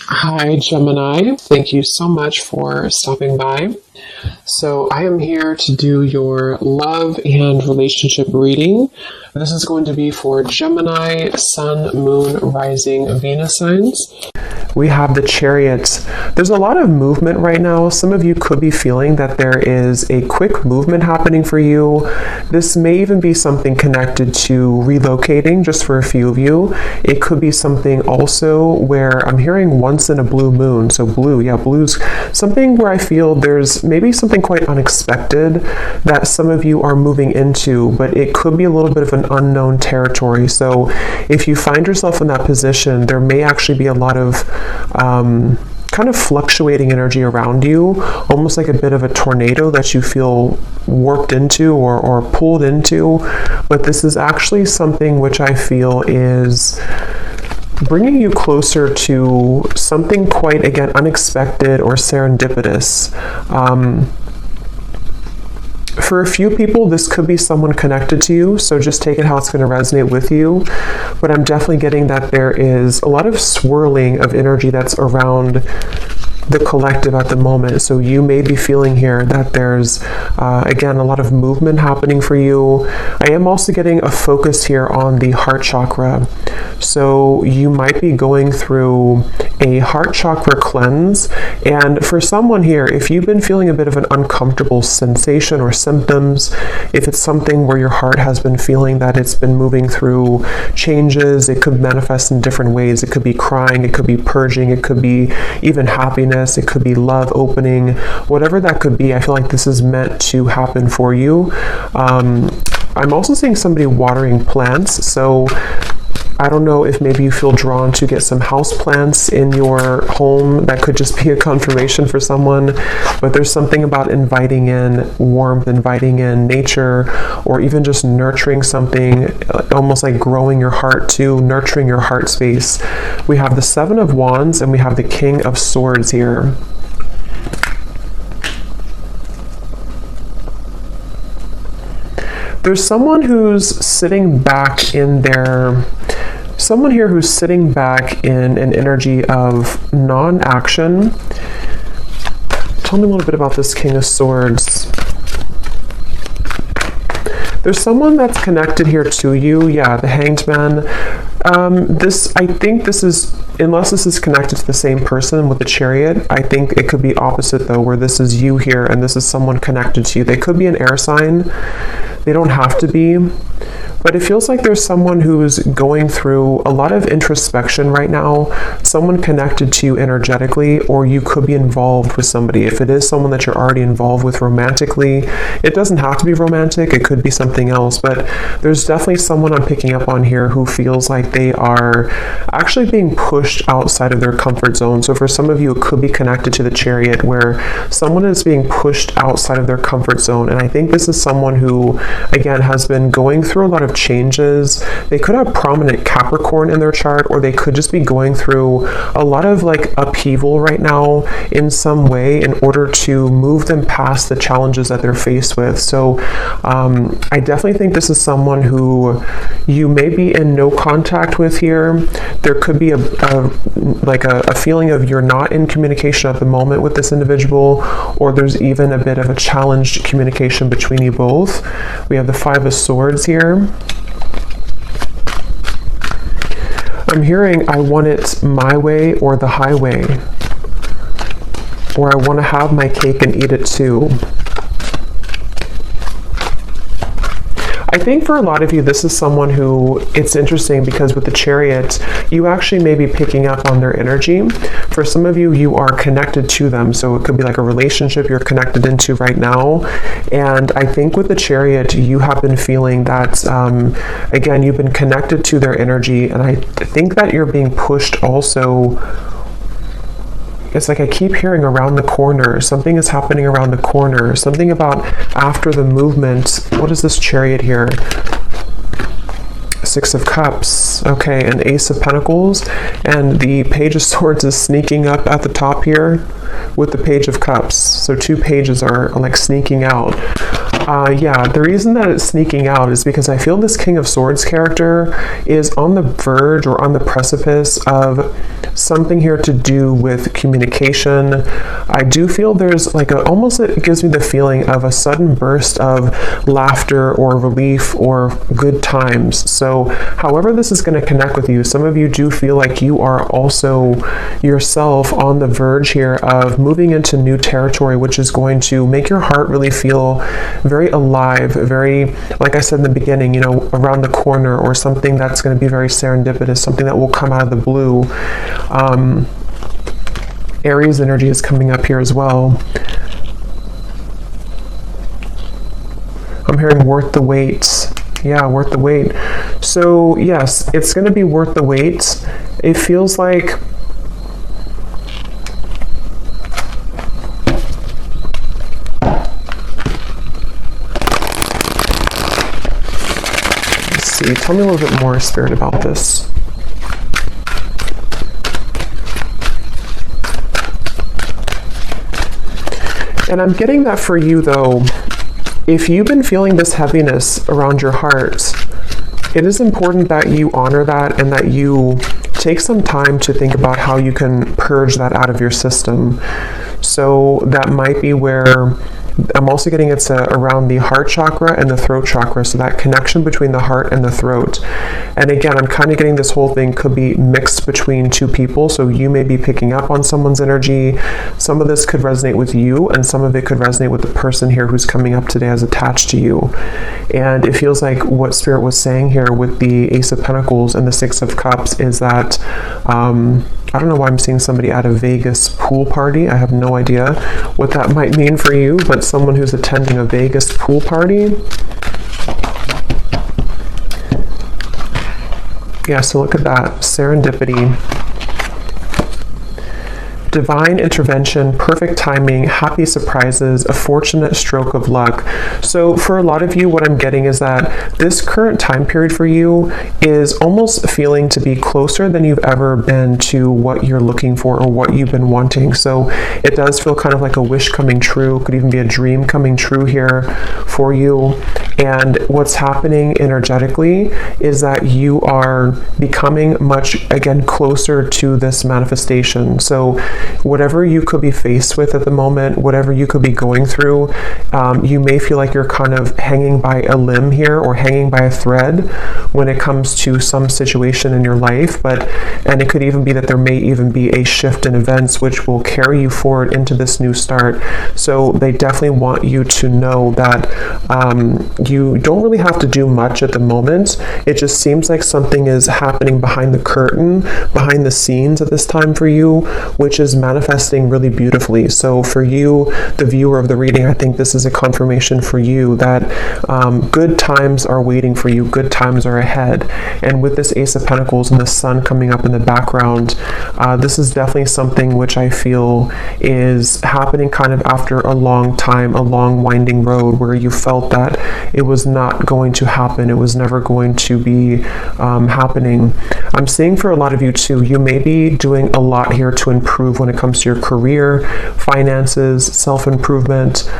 Hi, Gemini. Thank you so much for stopping by. So I am here to do your love and relationship reading. This is going to be for Gemini, Sun, Moon, Rising, Venus signs. We have the Chariot. There's a lot of movement right now. Some of you could be feeling that there is a quick movement happening for you. This may even be something connected to relocating, just for a few of you. It could be something also where I'm hearing once in a blue moon. So blue, yeah, blue's something where I feel there's maybe something quite unexpected that some of you are moving into, but it could be a little bit of an unknown territory. So if you find yourself in that position, there may actually be a lot of kind of fluctuating energy around you, almost like a bit of a tornado that you feel warped into or pulled into. But this is actually something which I feel is bringing you closer to something quite, again, unexpected or serendipitous. For a few people, this could be someone connected to you, so just take it how it's going to resonate with you. But I'm definitely getting that there is a lot of swirling of energy that's around the collective at the moment. So you may be feeling here that there's, again, a lot of movement happening for you. I am also getting a focus here on the heart chakra. So you might be going through a heart chakra cleanse. And for someone here, if you've been feeling a bit of an uncomfortable sensation or symptoms, if it's something where your heart has been feeling that it's been moving through changes, it could manifest in different ways. It could be crying, it could be purging, it could be even happiness, it could be love opening, whatever that could be. I feel like this is meant to happen for you. I'm also seeing somebody watering plants. So I don't know if maybe you feel drawn to get some house plants in your home. That could just be a confirmation for someone. But there's something about inviting in warmth, inviting in nature, or even just nurturing something, almost like growing your heart too, nurturing your heart space. We have the Seven of Wands and we have the King of Swords here. There's someone who's sitting back in someone here who's sitting back in an energy of non-action. Tell me a little bit about this King of Swords. There's someone that's connected here to you. Yeah, the Hanged Man. I think this is, unless this is connected to the same person with the Chariot, I think it could be opposite though, where this is you here and this is someone connected to you. They could be an air sign. They don't have to be. But it feels like there's someone who's going through a lot of introspection right now, someone connected to you energetically, or you could be involved with somebody. If it is someone that you're already involved with romantically, it doesn't have to be romantic, it could be something else, but there's definitely someone I'm picking up on here who feels like they are actually being pushed outside of their comfort zone. So for some of you, it could be connected to the Chariot, where someone is being pushed outside of their comfort zone. And I think this is someone who, again, has been going through a lot of changes. They could have prominent Capricorn in their chart, or they could just be going through a lot of like upheaval right now in some way in order to move them past the challenges that they're faced with. So I definitely think this is someone who you may be in no contact with here. There could be a feeling of you're not in communication at the moment with this individual, or there's even a bit of a challenged communication between you both. We have the Five of Swords here. I'm hearing I want it my way or the highway, or I want to have my cake and eat it too. I think for a lot of you, this is someone who, it's interesting because with the Chariot, you actually may be picking up on their energy. For some of you, you are connected to them. So it could be like a relationship you're connected into right now. And I think with the Chariot, you have been feeling that, again, you've been connected to their energy. And I think that you're being pushed also. It's like I keep hearing around the corner. Something is happening around the corner. Something about after the movement. What is this Chariot here? Six of Cups. Okay, an Ace of Pentacles. And the Page of Swords is sneaking up at the top here with the Page of Cups. So two pages are like sneaking out. Yeah, the reason that it's sneaking out is because I feel this King of Swords character is on the verge or on the precipice of something here to do with communication. I do feel there's like almost it gives me the feeling of a sudden burst of laughter or relief or good times. So however this is going to connect with you, some of you do feel like you are also yourself on the verge here of moving into new territory, which is going to make your heart really feel very alive, very, like I said in the beginning, you know, around the corner, or something that's going to be very serendipitous, something that will come out of the blue. Aries energy is coming up here as well. I'm hearing worth the wait. Yeah, worth the wait. So yes, it's going to be worth the wait. It feels like tell me a little bit more, Spirit, about this. And I'm getting that for you, though, if you've been feeling this heaviness around your heart, it is important that you honor that and that you take some time to think about how you can purge that out of your system. So that might be where I'm also getting it's around the heart chakra and the throat chakra, so that connection between the heart and the throat. And again, I'm kind of getting this whole thing could be mixed between two people, so you may be picking up on someone's energy. Some of this could resonate with you, and some of it could resonate with the person here who's coming up today as attached to you. And it feels like what Spirit was saying here with the Ace of Pentacles and the Six of Cups is that I don't know why I'm seeing somebody at a Vegas pool party. I have no idea what that might mean for you, but someone who's attending a Vegas pool party. Yeah, so look at that. Serendipity. Divine intervention, perfect timing, happy surprises, a fortunate stroke of luck. So for a lot of you, what I'm getting is that this current time period for you is almost feeling to be closer than you've ever been to what you're looking for or what you've been wanting. So it does feel kind of like a wish coming true, could even be a dream coming true here for you. And what's happening energetically is that you are becoming much, again, closer to this manifestation. So whatever you could be faced with at the moment, whatever you could be going through, you may feel like you're kind of hanging by a limb here or hanging by a thread when it comes to some situation in your life. And it could even be that there may even be a shift in events which will carry you forward into this new start. So they definitely want you to know that you don't really have to do much at the moment. It just seems like something is happening behind the curtain, behind the scenes at this time for you, which is manifesting really beautifully. So for you, the viewer of the reading, I think this is a confirmation for you that good times are waiting for you, good times are ahead. And with this Ace of Pentacles and the sun coming up in the background, this is definitely something which I feel is happening kind of after a long time, a long winding road where you felt that it was not going to happen, it was never going to be happening. I'm seeing for a lot of you too, you may be doing a lot here to improve when it comes to your career, finances, self-improvement.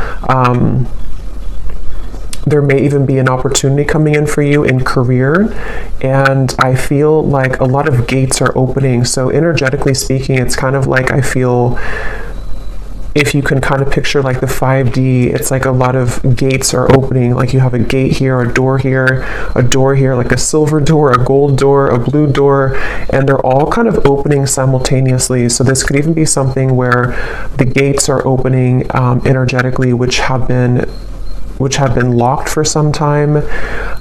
There may even be an opportunity coming in for you in career, and I feel like a lot of gates are opening. So energetically speaking, it's kind of like I feel, if you can kind of picture like the 5D, it's like a lot of gates are opening. Like you have a gate here, a door here, like a silver door, a gold door, a blue door, and they're all kind of opening simultaneously. So this could even be something where the gates are opening energetically, which have been locked for some time.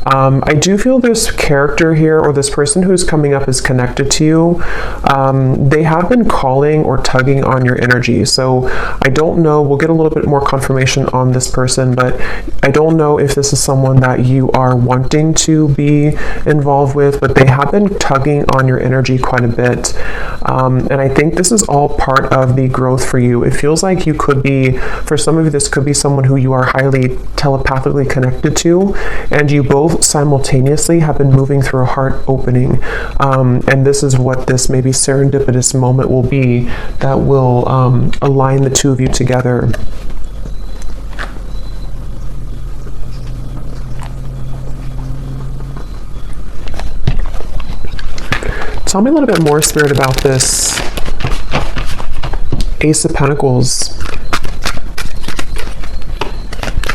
I do feel this character here, or this person who's coming up, is connected to you. They have been calling or tugging on your energy. So I don't know, we'll get a little bit more confirmation on this person, but I don't know if this is someone that you are wanting to be involved with, but they have been tugging on your energy quite a bit. And I think this is all part of the growth for you. It feels like you could be, for some of you, this could be someone who you are highly telepathically connected to, and you both simultaneously have been moving through a heart opening. And this is what this maybe serendipitous moment will be that will align the two of you together. tell me a little bit more, Spirit, about this Ace of Pentacles.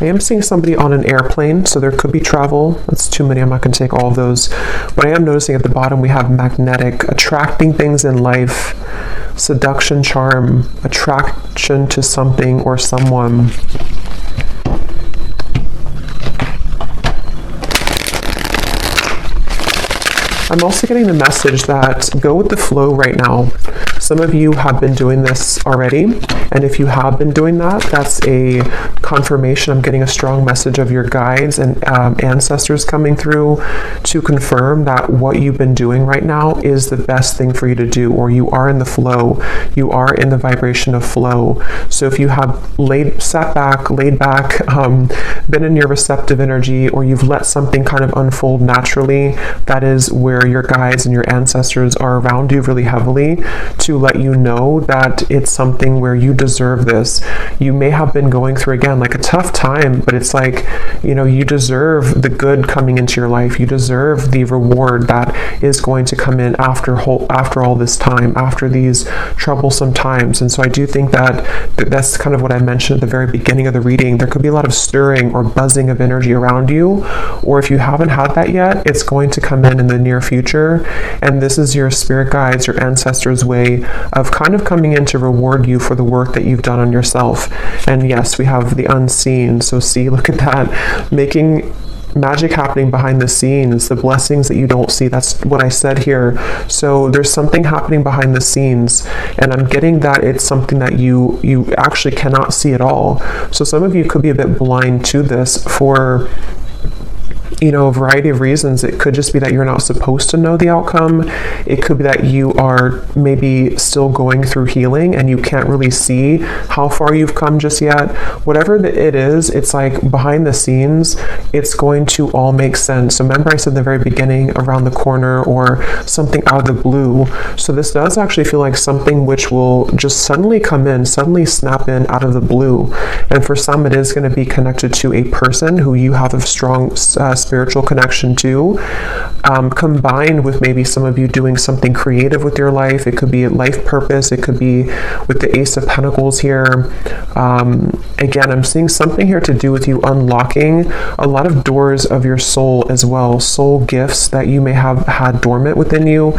I am seeing somebody on an airplane, so there could be travel. That's too many. I'm not going to take all of those. But I am noticing at the bottom we have magnetic, attracting things in life, seduction, charm, attraction to something or someone. I'm also getting the message that go with the flow right now. Some of you have been doing this already, and if you have been doing that, that's a confirmation. I'm getting a strong message of your guides and ancestors coming through to confirm that what you've been doing right now is the best thing for you to do, or you are in the flow. You are in the vibration of flow. So if you have laid back, been in your receptive energy, or you've let something kind of unfold naturally, that is where your guides and your ancestors are around you really heavily to let you know that it's something where you deserve this. You may have been going through, again, like a tough time, but it's like, you know, you deserve the good coming into your life. You deserve the reward that is going to come in after all this time, after these troublesome times. And so I do think that that's kind of what I mentioned at the very beginning of the reading. There could be a lot of stirring or buzzing of energy around you, or if you haven't had that yet, it's going to come in the near future. And this is your spirit guides, your ancestors' way of kind of coming in to reward you for the work that you've done on yourself. And yes, we have the unseen. So see, look at that, making magic happening behind the scenes, the blessings that you don't see. That's what I said here. So there's something happening behind the scenes, and I'm getting that it's something that you actually cannot see at all. So some of you could be a bit blind to this for, you know, a variety of reasons. It could just be that you're not supposed to know the outcome. It could be that you are maybe still going through healing and you can't really see how far you've come just yet. Whatever it is, it's like behind the scenes, it's going to all make sense. So remember I said in the very beginning, around the corner or something out of the blue. So this does actually feel like something which will just suddenly come in, suddenly snap in out of the blue. And for some, it is going to be connected to a person who you have a strong spiritual connection to, combined with maybe some of you doing something creative with your life. It could be a life purpose. It could be with the Ace of Pentacles here. Again, I'm seeing something here to do with you unlocking a lot of doors of your soul as well, soul gifts that you may have had dormant within you.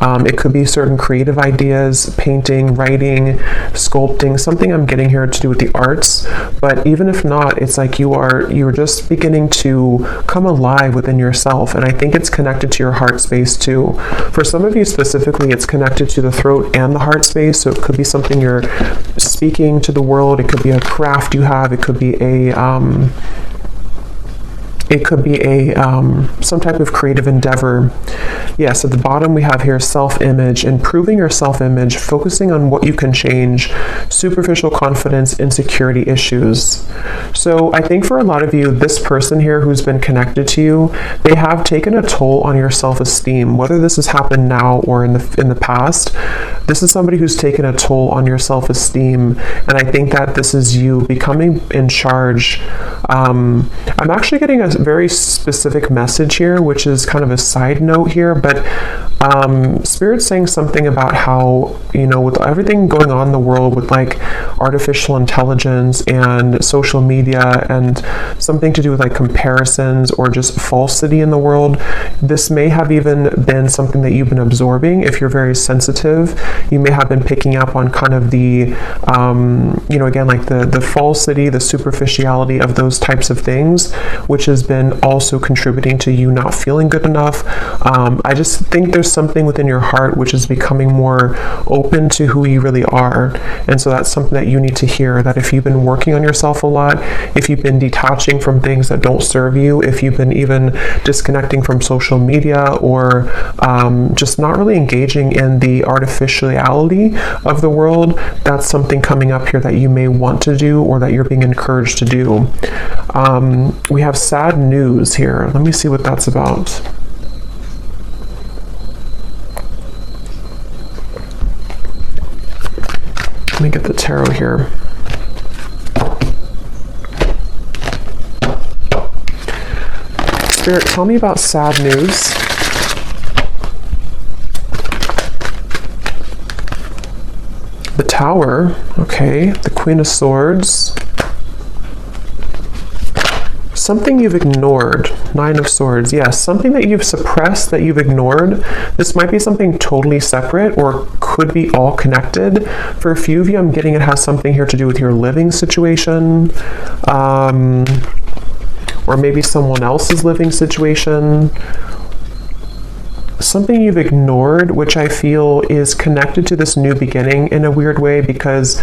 It could be certain creative ideas, painting, writing, sculpting, something I'm getting here to do with the arts. But even if not, it's like you're just beginning to come alive within yourself. And I think it's connected to your heart space too. For some of you specifically, it's connected to the throat and the heart space. So it could be something you're speaking to the world. It could be a craft you have. It could be some type of creative endeavor. Yes, at the bottom we have here self-image, improving your self-image, focusing on what you can change, superficial confidence, insecurity issues. So I think for a lot of you, this person here who's been connected to you, they have taken a toll on your self-esteem. Whether this has happened now or in the past, this is somebody who's taken a toll on your self-esteem. And I think that this is you becoming in charge. I'm actually getting a very specific message here, which is kind of a side note here, but Spirit's saying something about how, you know, with everything going on in the world with like artificial intelligence and social media and something to do with like comparisons or just falsity in the world, this may have even been something that you've been absorbing. If you're very sensitive, you may have been picking up on kind of the, you know, again, like the falsity, the superficiality of those types of things, which has been also contributing to you not feeling good enough. I just think there's something within your heart which is becoming more open to who you really are. And so that's something that you need to hear, that if you've been working on yourself a lot, if you've been detaching from things that don't serve you, if you've been even disconnecting from social media or just not really engaging in the artificiality of the world, that's something coming up here that you may want to do or that you're being encouraged to do. We have sad news here. Let me see what that's about. Let me get the tarot here. Spirit, tell me about sad news. Tower. Okay, the Queen of Swords. Something you've ignored. Nine of Swords. Yes, something that you've suppressed, that you've ignored. This might be something totally separate or could be all connected. For a few of you, I'm getting it has something here to do with your living situation, or maybe someone else's living situation. Something you've ignored, which I feel is connected to this new beginning in a weird way, because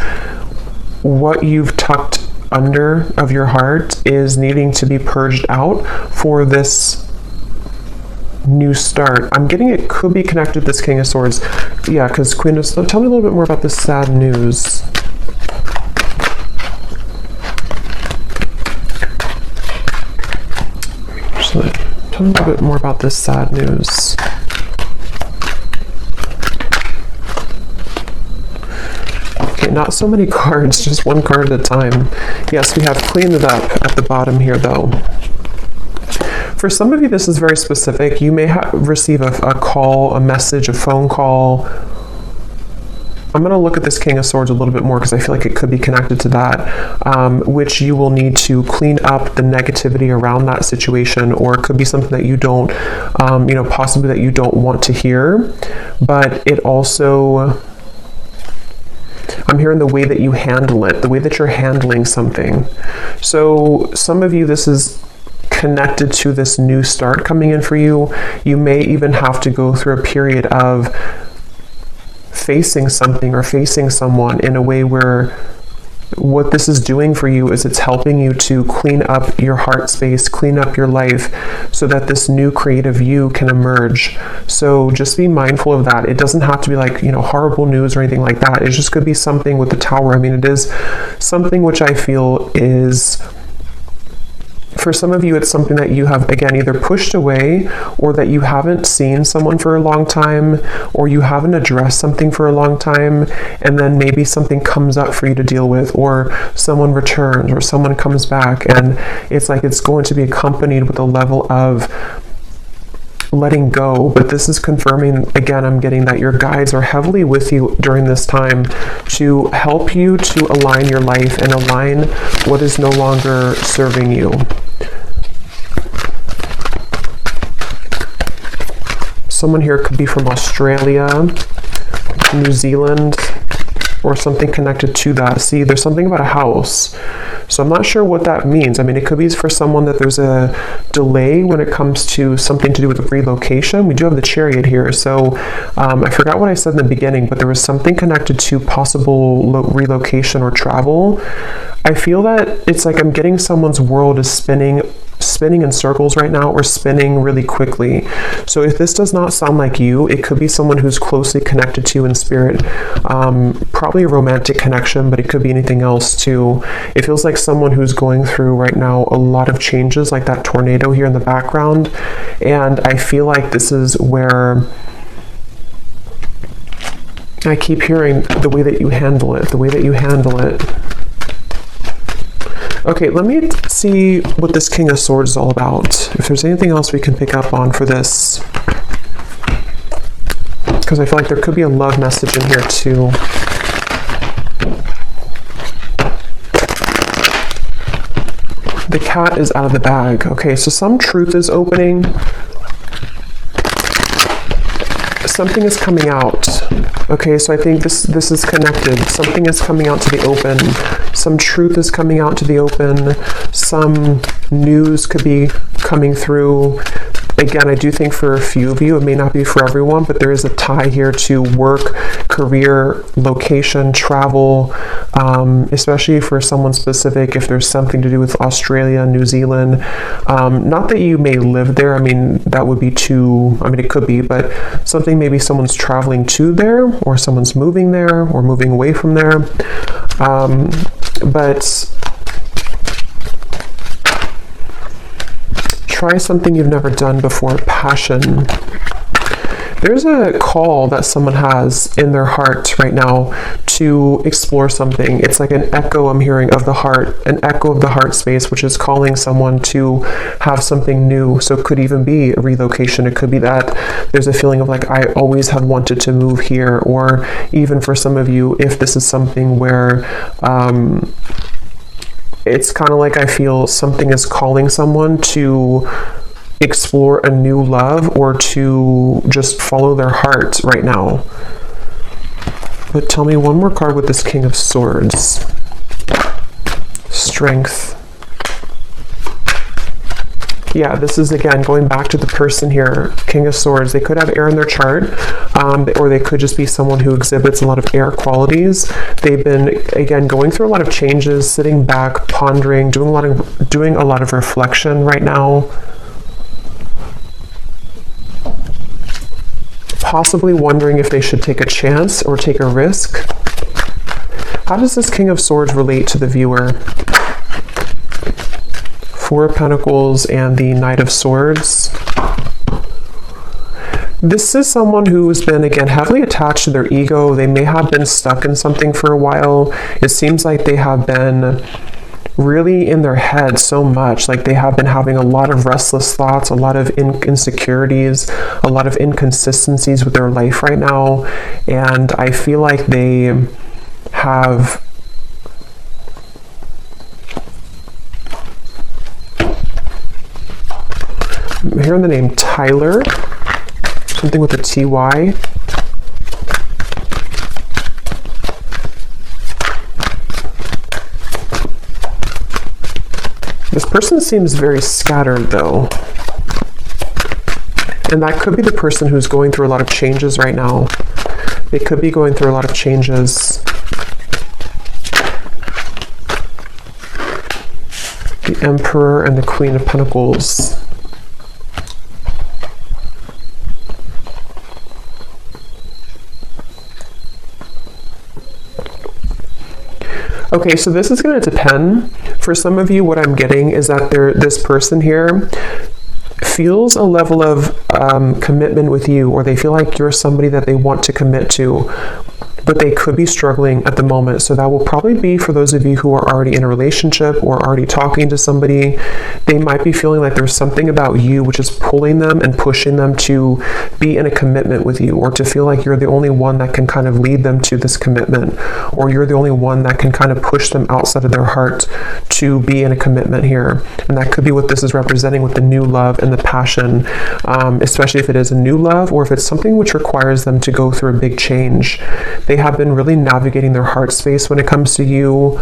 what you've tucked under of your heart is needing to be purged out for this new start. I'm getting it could be connected to this King of Swords. Yeah, because Queen of Swords. Tell me a little bit more about this sad news. Tell me a little bit more about this sad news. Not so many cards, just one card at a time. Yes, we have cleaned it up at the bottom here, though. For some of you, this is very specific. You may receive a call, a message, a phone call. I'm going to look at this King of Swords a little bit more because I feel like it could be connected to that, which you will need to clean up the negativity around that situation, or it could be something that you don't, possibly that you don't want to hear. But it also... I'm hearing the way that you handle it, the way that you're handling something. So some of you, this is connected to this new start coming in for you. You may even have to go through a period of facing something or facing someone in a way where what this is doing for you is it's helping you to clean up your heart space, clean up your life, so that this new creative you can emerge. So just be mindful of that. It doesn't have to be like, horrible news or anything like that. It just could be something with the Tower. I mean, it is something which I feel is... For some of you, it's something that you have, again, either pushed away, or that you haven't seen someone for a long time, or you haven't addressed something for a long time, and then maybe something comes up for you to deal with, or someone returns, or someone comes back, and it's like it's going to be accompanied with a level of letting go. But this is confirming, again, I'm getting that your guides are heavily with you during this time to help you to align your life and align what is no longer serving you. Someone here could be from Australia, New Zealand, or something connected to that. See, there's something about a house. So I'm not sure what that means. I mean, it could be for someone that there's a delay when it comes to something to do with relocation. We do have the Chariot here. So I forgot what I said in the beginning, but there was something connected to possible relocation or travel. I feel that it's like I'm getting someone's world is spinning in circles right now, or spinning really quickly. So if this does not sound like you, it could be someone who's closely connected to you in spirit. Probably a romantic connection, but it could be anything else too. It feels like someone who's going through right now a lot of changes, like that tornado here in the background. And I feel like this is where I keep hearing the way that you handle it, the way that you handle it. Okay, let me see what this King of Swords is all about. If there's anything else we can pick up on for this. Because I feel like there could be a love message in here too. The cat is out of the bag. Okay, so some truth is opening. Something is coming out. Okay, so I think this is connected. Something is coming out to the open. Some truth is coming out to the open. Some news could be coming through. Again, I do think for a few of you, it may not be for everyone, but there is a tie here to work, career, location, travel, especially for someone specific, if there's something to do with Australia, New Zealand. Not that you may live there. I mean, that would be too, I mean, it could be, but something maybe someone's traveling to there, or someone's moving there, or moving away from there. But try something you've never done before. Passion. There's a call that someone has in their heart right now to explore something. It's like an echo I'm hearing of the heart, an echo of the heart space, which is calling someone to have something new. So it could even be a relocation. It could be that there's a feeling of like, I always have wanted to move here. Or even for some of you, if this is something where it's kind of like I feel something is calling someone to explore a new love or to just follow their heart right now. But tell me one more card with this King of Swords. Strength. Yeah, this is again going back to the person here, King of Swords. They could have air in their chart, or they could just be someone who exhibits a lot of air qualities. They've been, again, going through a lot of changes, sitting back, pondering, doing a lot of reflection right now. Possibly wondering if they should take a chance or take a risk. How does this King of Swords relate to the viewer? Four of Pentacles and the Knight of Swords. This is someone who's been, again, heavily attached to their ego. They may have been stuck in something for a while. It seems like they have been really in their head so much, like they have been having a lot of restless thoughts, a lot of insecurities, a lot of inconsistencies with their life right now. And I feel like they have I'm hearing the name Tyler, something with a TY. This person seems very scattered though. And that could be the person who's going through a lot of changes right now. They could be going through a lot of changes. The Emperor and the Queen of Pentacles. Okay, so this is going to depend. For some of you, what I'm getting is that this person here feels a level of commitment with you, or they feel like you're somebody that they want to commit to, but they could be struggling at the moment. So that will probably be for those of you who are already in a relationship or already talking to somebody. They might be feeling like there's something about you which is pulling them and pushing them to be in a commitment with you, or to feel like you're the only one that can kind of lead them to this commitment, or you're the only one that can kind of push them outside of their heart to be in a commitment here. And that could be what this is representing with the new love and the passion, especially if it is a new love, or if it's something which requires them to go through a big change. They have been really navigating their heart space when it comes to you.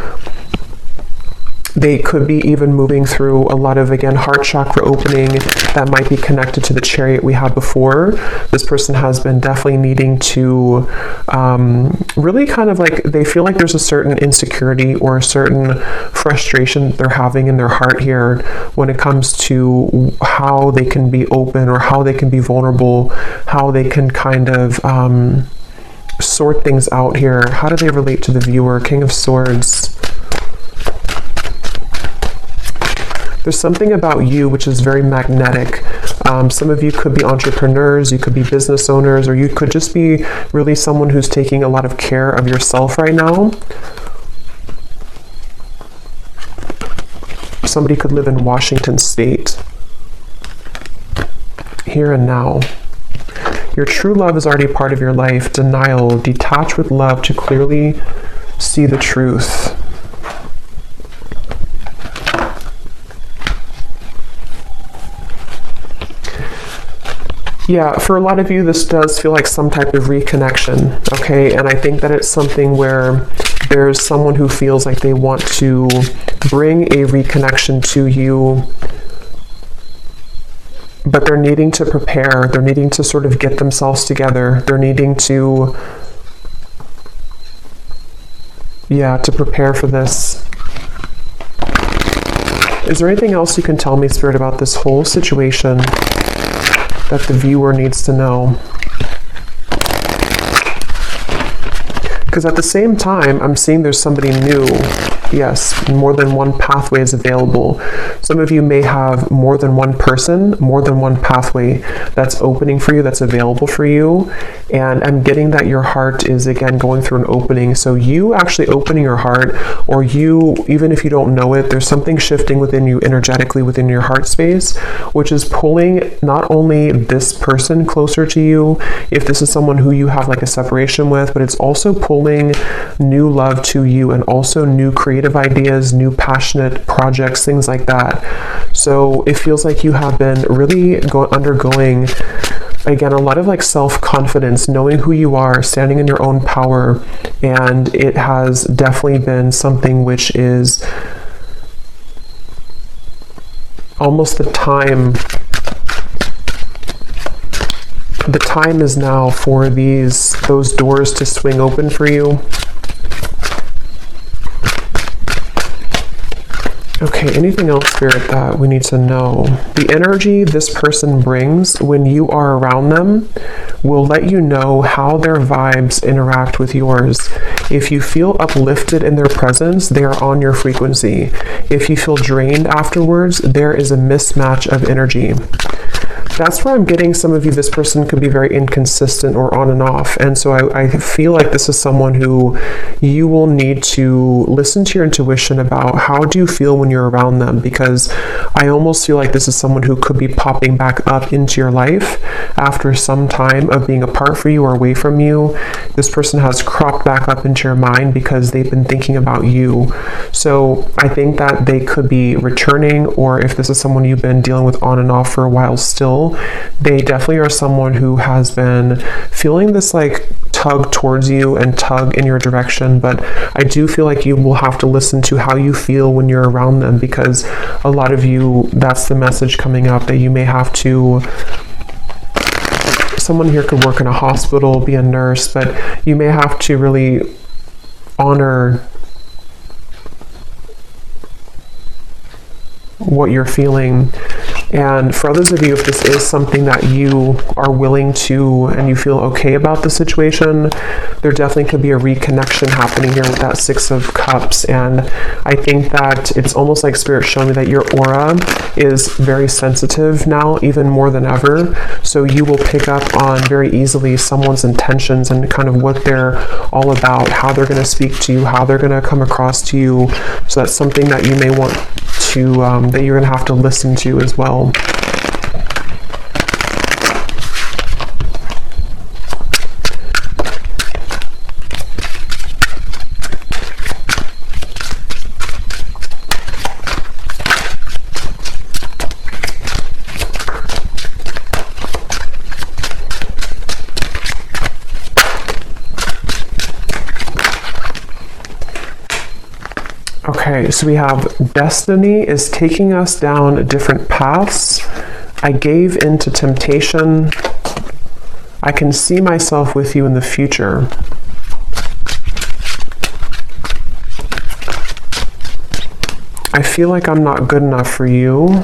They could be even moving through a lot of, again, heart chakra opening that might be connected to the Chariot we had before. This person has been definitely needing to really kind of like, they feel like there's a certain insecurity or a certain frustration they're having in their heart here when it comes to how they can be open, or how they can be vulnerable, how they can kind of sort things out here. How do they relate to the viewer? King of Swords. There's something about you which is very magnetic. Some of you could be entrepreneurs, you could be business owners, or you could just be really someone who's taking a lot of care of yourself right now. Somebody could live in Washington State. Here and now. Your true love is already part of your life. Denial. Detach with love to clearly see the truth. Yeah, for a lot of you, this does feel like some type of reconnection, okay? And I think that it's something where there's someone who feels like they want to bring a reconnection to you, but they're needing to prepare. They're needing to sort of get themselves together. They're needing to, to prepare for this. Is there anything else you can tell me, Spirit, about this whole situation that the viewer needs to know? Because at the same time, I'm seeing there's somebody new. Yes, more than one pathway is available. Some of you may have more than one person, more than one pathway that's opening for you, that's available for you. And I'm getting that your heart is, again, going through an opening. So you actually opening your heart, or you, even if you don't know it, there's something shifting within you energetically within your heart space, which is pulling not only this person closer to you, if this is someone who you have like a separation with, but it's also pulling new love to you, and also new creative ideas, new passionate projects, things like that. So it feels like you have been really undergoing, again, a lot of like self-confidence, knowing who you are, standing in your own power, and it has definitely been something which is almost the time is now for those doors to swing open for you. Okay, anything else, Spirit, that we need to know? The energy this person brings when you are around them will let you know how their vibes interact with yours. If you feel uplifted in their presence, they are on your frequency. If you feel drained afterwards, there is a mismatch of energy. That's where I'm getting some of you, this person could be very inconsistent or on and off. And so I feel like this is someone who you will need to listen to your intuition about how do you feel when you're around them, because I almost feel like this is someone who could be popping back up into your life after some time of being apart from you or away from you. This person has cropped back up into your mind because they've been thinking about you. So I think that they could be returning, or if this is someone you've been dealing with on and off for a while still, they definitely are someone who has been feeling this like tug towards you and tug in your direction. But I do feel like you will have to listen to how you feel when you're around them, because a lot of you, that's the message coming up, that you may have to, someone here could work in a hospital, be a nurse, but you may have to really honor what you're feeling. And for others of you, if this is something that you are willing to and you feel okay about the situation, there definitely could be a reconnection happening here with that Six of Cups. And I think that it's almost like Spirit showing me that your aura is very sensitive now, even more than ever. So you will pick up on very easily someone's intentions and kind of what they're all about, how they're going to speak to you, how they're going to come across to you. So that's something that you may want to, that you're going to have to listen to as well. Okay, so we have destiny is taking us down different paths. I gave into temptation. I can see myself with you in the future. I feel like I'm not good enough for you.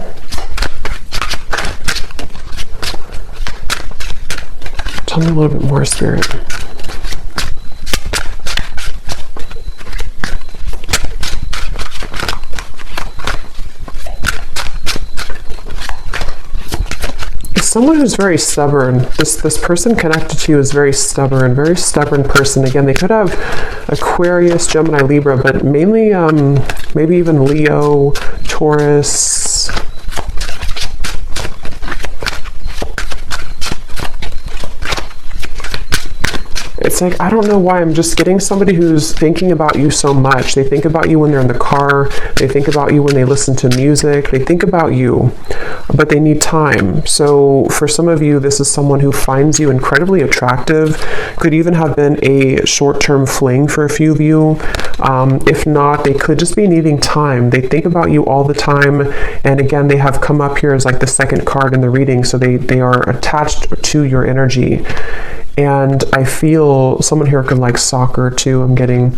Tell me a little bit more, Spirit. Someone who's very stubborn. This person connected to you is very stubborn person. Again, they could have Aquarius, Gemini, Libra, but mainly maybe even Leo, Taurus. It's like, I don't know why, I'm just getting somebody who's thinking about you so much. They think about you when they're in the car. They think about you when they listen to music. They think about you, but they need time. So for some of you, this is someone who finds you incredibly attractive. Could even have been a short-term fling for a few of you. If not, they could just be needing time. They think about you all the time. And again, they have come up here as like the second card in the reading. So they are attached to your energy. And I feel someone here could like soccer too, I'm getting.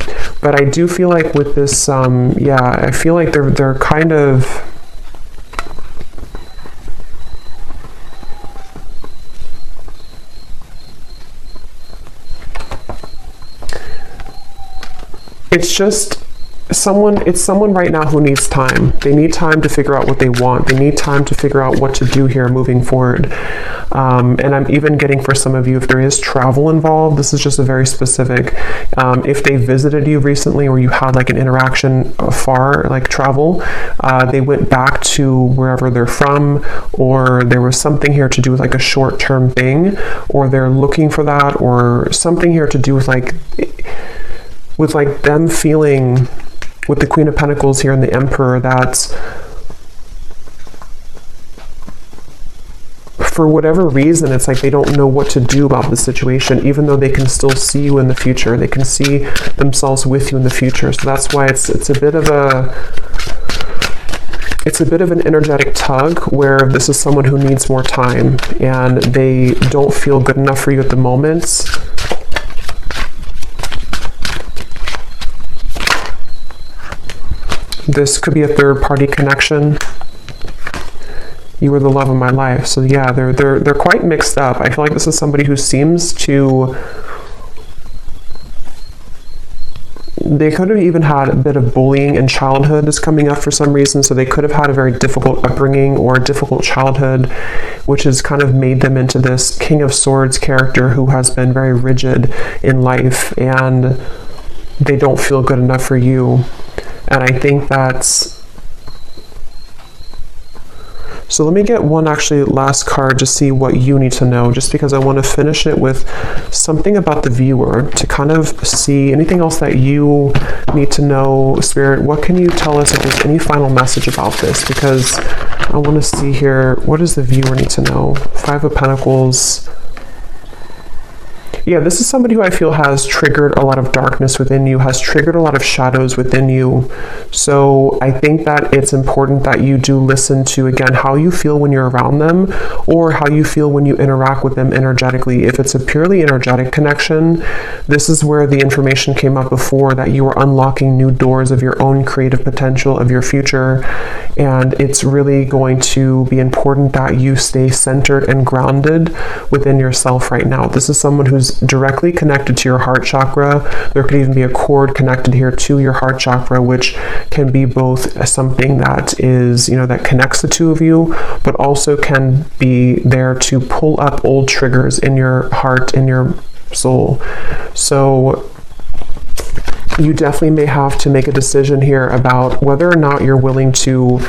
But I do feel like with this, yeah, I feel like they're kind of, it's just someone right now who needs time. They need time to figure out what they want. They need time to figure out what to do here moving forward. And I'm even getting, for some of you, if there is travel involved, this is just a very specific, if they visited you recently or you had like an interaction far, like travel, they went back to wherever they're from, or there was something here to do with like a short-term thing, or they're looking for that, or something here to do with like them feeling, with the Queen of Pentacles here and the Emperor, that's for whatever reason, it's like they don't know what to do about the situation, even though they can still see you in the future. They can see themselves with you in the future. So that's why it's a bit of an energetic tug, where this is someone who needs more time and they don't feel good enough for you at the moment. This could be a third-party connection. You were the love of my life. So yeah, they're quite mixed up. I feel like this is somebody who seems to... They could have even had a bit of bullying in childhood is coming up for some reason. So they could have had a very difficult upbringing or a difficult childhood, which has kind of made them into this King of Swords character who has been very rigid in life, and they don't feel good enough for you. And I think that's... So let me get one actually last card to see what you need to know, just because I want to finish it with something about the viewer to kind of see anything else that you need to know. Spirit, what can you tell us if there's any final message about this? Because I want to see here, what does the viewer need to know? Five of Pentacles. Yeah, this is somebody who I feel has triggered a lot of darkness within you, has triggered a lot of shadows within you. So I think that it's important that you do listen to, again, how you feel when you're around them, or how you feel when you interact with them energetically. If it's a purely energetic connection, this is where the information came up before, that you are unlocking new doors of your own creative potential, of your future. And it's really going to be important that you stay centered and grounded within yourself right now. This is someone who's directly connected to your heart chakra. There could even be a cord connected here to your heart chakra, which can be both something that is, that connects the two of you, but also can be there to pull up old triggers in your heart, in your soul. So you definitely may have to make a decision here about whether or not you're willing to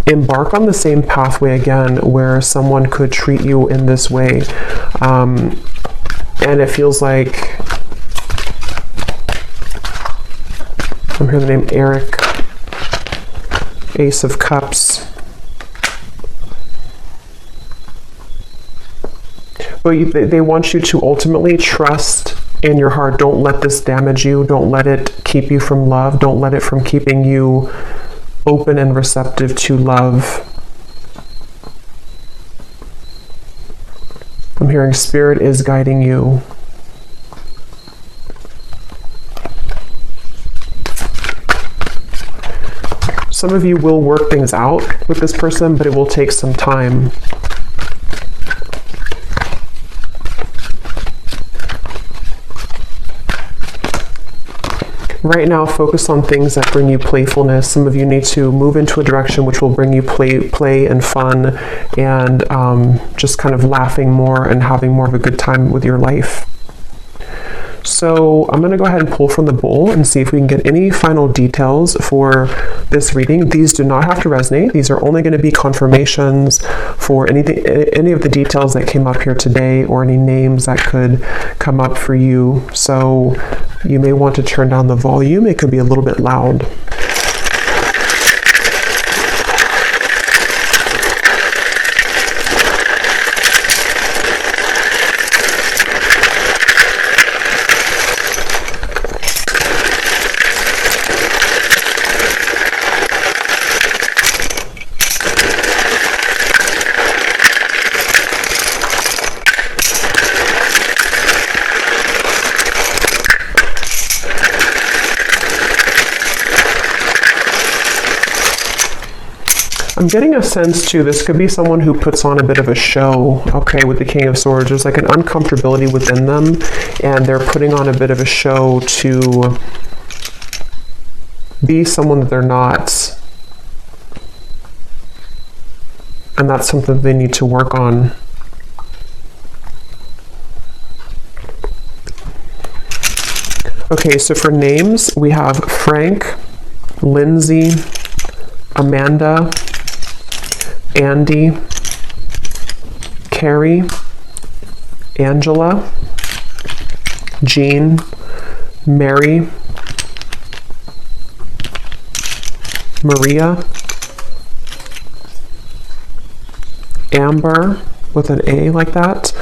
embark on the same pathway again, where someone could treat you in this way. And it feels like, I'm hearing the name Eric, Ace of Cups. But they want you to ultimately trust in your heart. Don't let this damage you. Don't let it keep you from love. Don't let it from keeping you open and receptive to love. I'm hearing Spirit is guiding you. Some of you will work things out with this person, but it will take some time. Right now, focus on things that bring you playfulness. Some of you need to move into a direction which will bring you play and fun, and just kind of laughing more and having more of a good time with your life. So I'm going to go ahead and pull from the bowl and see if we can get any final details for this reading. These do not have to resonate. These are only going to be confirmations for any of the details that came up here today, or any names that could come up for you. So you may want to turn down the volume. It could be a little bit loud. I'm getting a sense too, this could be someone who puts on a bit of a show, okay, with the King of Swords. There's like an uncomfortability within them, and they're putting on a bit of a show to be someone that they're not. And that's something they need to work on. Okay, so for names, we have Frank, Lindsay, Amanda, Andy, Carrie, Angela, Jean, Mary, Maria, Amber with an A like that,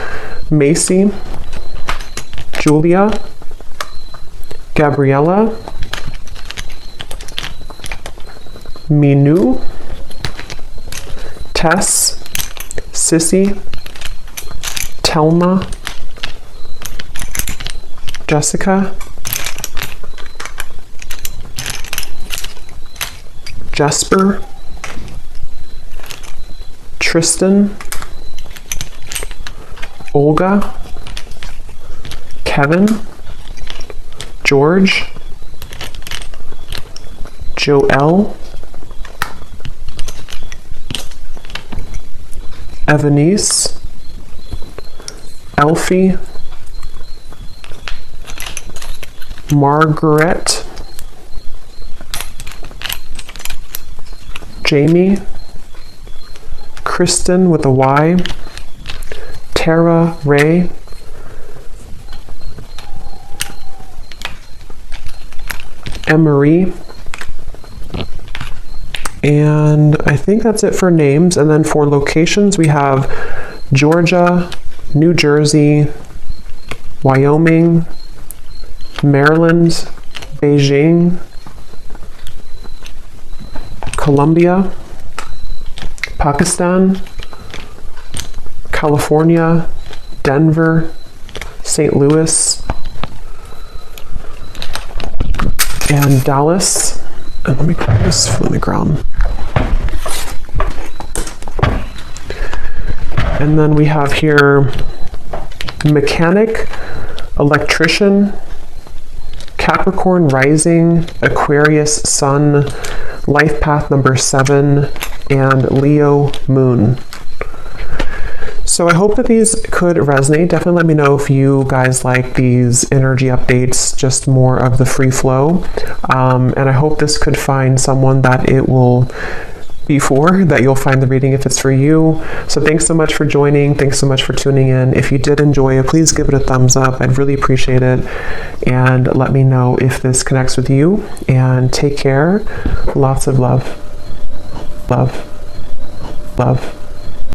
Macy, Julia, Gabriella, Minu, Tess, Sissy, Telma, Jessica, Jesper, Tristan, Olga, Kevin, George, Joelle, Evanice, Elfie, Margaret, Jamie, Kristen with a Y, Tara Ray, Emery, and I think that's it for names. And then for locations, we have Georgia, New Jersey, Wyoming, Maryland, Beijing, Colombia, Pakistan, California, Denver, St. Louis, and Dallas. And let me grab this flumigram. And then we have here mechanic, electrician, Capricorn rising, Aquarius sun, life path number 7, and Leo moon. So I hope that these could resonate. Definitely let me know if you guys like these energy updates, just more of the free flow. And I hope this could find someone that it will be for, that you'll find the reading if it's for you. So thanks so much for joining. Thanks so much for tuning in. If you did enjoy it, please give it a thumbs up. I'd really appreciate it. And let me know if this connects with you. And take care. Lots of love. Love. Love.